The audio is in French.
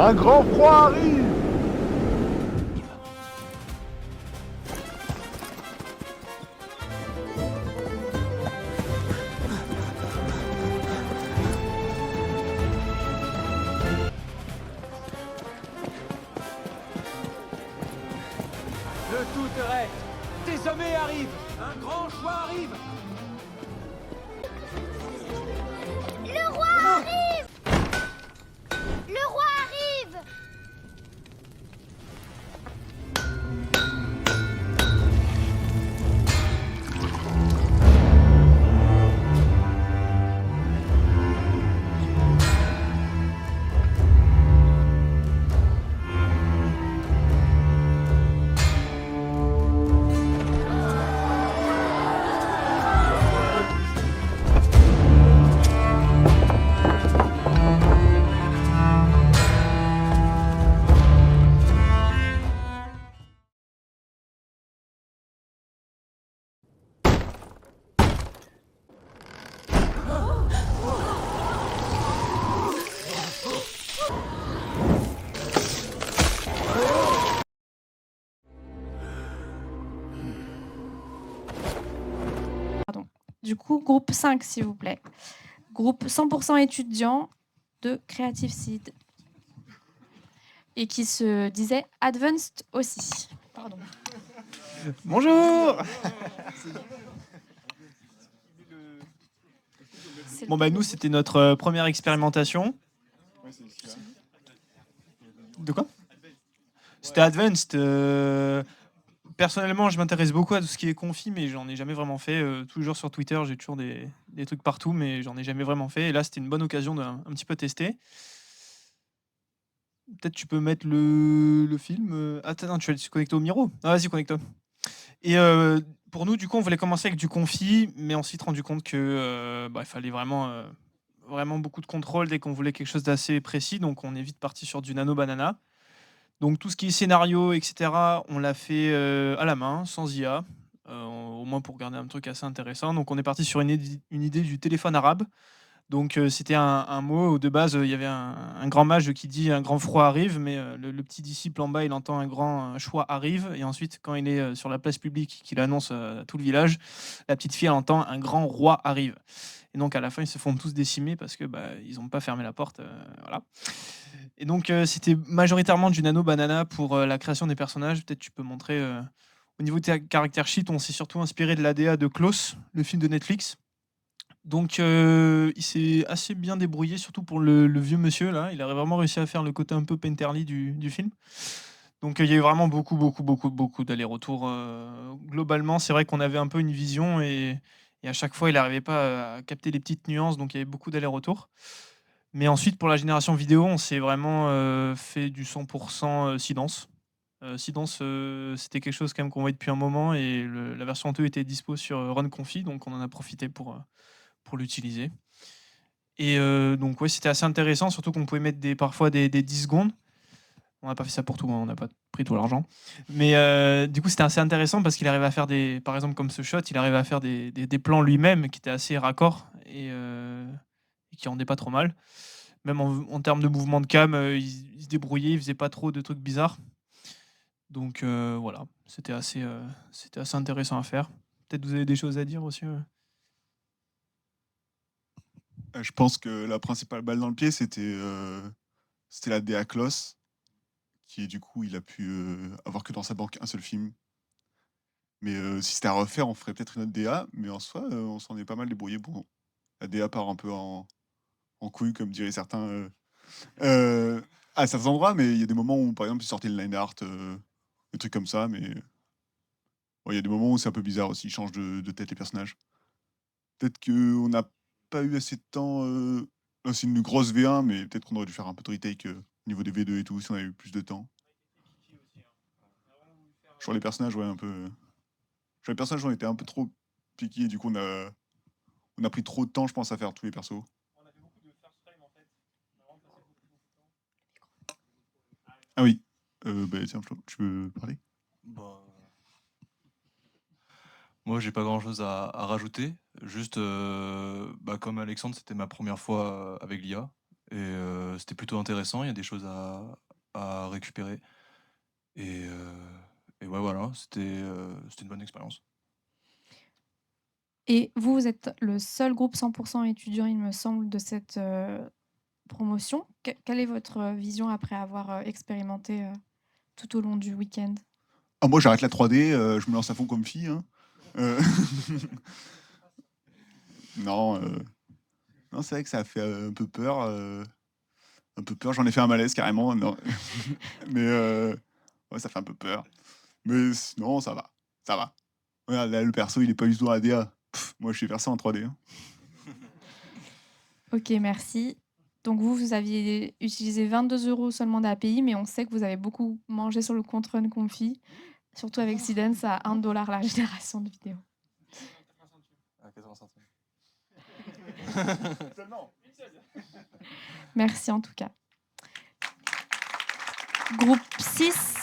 Un grand froid arrive. Le Touteret, tes sommets arrivent. Un grand choix arrive. Le roi arrive! Le roi arrive! Pardon. Du coup, groupe 5, s'il vous plaît. Groupe 100% étudiant de Creative Seed. Et qui se disait Advanced aussi. Pardon. Bonjour. C'est Bon le bah logo. nous c'était notre première expérimentation. De quoi? C'était Advanced. Personnellement, je m'intéresse beaucoup à tout ce qui est confi, mais j'en ai jamais vraiment fait. Tous les jours sur Twitter, j'ai toujours des trucs partout, mais j'en ai jamais vraiment fait. Et là, c'était une bonne occasion d'un un petit peu tester. Peut-être tu peux mettre le film. Attends, tu vas te connecter au Miro. Ah, vas-y, connecte-toi. Et pour nous, du coup, on voulait commencer avec du confi, mais on s'est rendu compte que il fallait vraiment beaucoup de contrôle dès qu'on voulait quelque chose d'assez précis. Donc, on est vite parti sur du nano banana. Donc, tout ce qui est scénario, etc., on l'a fait à la main, sans IA, au moins pour garder un truc assez intéressant. Donc, on est parti sur une idée du téléphone arabe. Donc, c'était un mot où de base, il y avait un grand mage qui dit un grand froid arrive, mais le petit disciple en bas, il entend un grand choix arrive. Et ensuite, quand il est sur la place publique, qu'il annonce à tout le village, la petite fille, elle entend un grand roi arrive. Et donc, à la fin, ils se font tous décimer parce que ils n'ont pas fermé la porte. Voilà. Et donc, c'était majoritairement du nano banana pour la création des personnages. Peut-être tu peux montrer. Au niveau de caractère sheet, on s'est surtout inspiré de l'ADA de Klaus, le film de Netflix. Donc, il s'est assez bien débrouillé, surtout pour le vieux monsieur là. Il a vraiment réussi à faire le côté un peu Painterly du film. Donc, il y a eu vraiment beaucoup d'allers-retours. Globalement, c'est vrai qu'on avait un peu une vision et à chaque fois, il n'arrivait pas à capter les petites nuances, donc il y avait beaucoup d'allers-retours. Mais ensuite, pour la génération vidéo, on s'est vraiment fait du 100% Sidance. Sidance, c'était quelque chose quand même qu'on voyait depuis un moment et la version 2 était dispo sur Run Confi, donc on en a profité pour l'utiliser. Et donc ouais, c'était assez intéressant, surtout qu'on pouvait mettre parfois des 10 secondes. On n'a pas fait ça pour tout, hein, on n'a pas pris tout l'argent. Mais du coup, c'était assez intéressant parce qu'il arrivait à faire par exemple comme ce shot, il arrivait à faire des plans lui-même qui étaient assez raccords et qui rendaient pas trop mal. Même en termes de mouvement de cam, il se débrouillait, il faisait pas trop de trucs bizarres. Donc voilà, c'était assez intéressant à faire. Peut-être vous avez des choses à dire aussi. Je pense que la principale balle dans le pied, c'était la DA Kloss, qui du coup, il a pu avoir que dans sa banque un seul film. Mais si c'était à refaire, on ferait peut-être une autre DA, mais en soi, on s'en est pas mal débrouillé. Bon, la DA part un peu en couille, comme diraient certains, euh, à certains endroits, mais il y a des moments où, par exemple, il sortait le line art, des trucs comme ça, mais bon, il y a des moments où c'est un peu bizarre aussi, ils changent de tête les personnages. Peut-être qu'on n'a pas eu assez de temps. Là, c'est une grosse V1, mais peut-être qu'on aurait dû faire un peu de retake au niveau des V2 et tout, si on avait eu plus de temps. Sur les personnages, ouais, un peu. Sur les personnages, on était un peu trop piqués, et du coup, on a pris trop de temps, je pense, à faire tous les persos. Ah oui. Tiens, Flo, tu veux parler? Bah, moi, j'ai pas grand-chose à rajouter. Juste, comme Alexandre, c'était ma première fois avec l'IA. Et c'était plutôt intéressant, il y a des choses à récupérer. Et ouais, voilà, c'était une bonne expérience. Et vous êtes le seul groupe 100% étudiant, il me semble, de cette promotion. Quelle est votre vision après avoir expérimenté tout au long du week-end? Ah, moi, j'arrête la 3D, je me lance à fond comme fille. Hein. Non, non, c'est vrai que ça a fait un peu peur. Un peu peur, j'en ai fait un malaise carrément. Non. Mais ouais, ça fait un peu peur. Mais sinon, ça va. Ça va. Regarde, là, le perso, il est pas du tout en ADA. Moi, je sais faire ça en 3D. Hein. Ok, merci. Donc vous aviez utilisé 22 € seulement d'API, mais on sait que vous avez beaucoup mangé sur le Contrun Confi, surtout avec Sidence à 1 $ la génération de vidéos. À 80 centimes. Merci en tout cas. Groupe 6,